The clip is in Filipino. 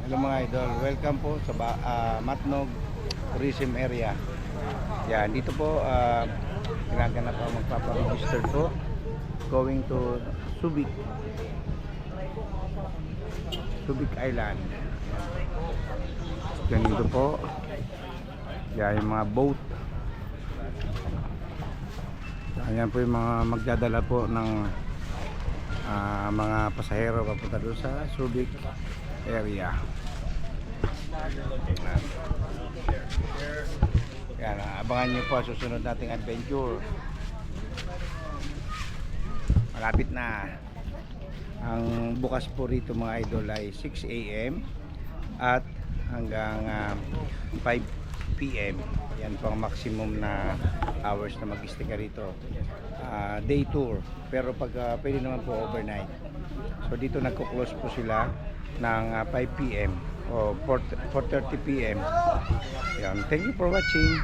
Hello mga idol, welcome po sa Matnog Tourism Area. Yan, dito po ginaganap po magpapa-register po going to Subic Island. Ganito po. Yan yung mga boat. Ayan po yung mga magdadala po ng mga pasahero papunta doon sa Subic area. Yan, abangan nyo po susunod nating adventure. Malapit na. Ang bukas po rito mga idol ay 6 AM at hanggang 5 PM. Yan po ang maximum na hours na mag-stay ka rito. Day tour, pero pag pwede naman po overnight. So dito nagko-close po sila ng 5 PM o 4:30 PM. Yan. Thank you for watching.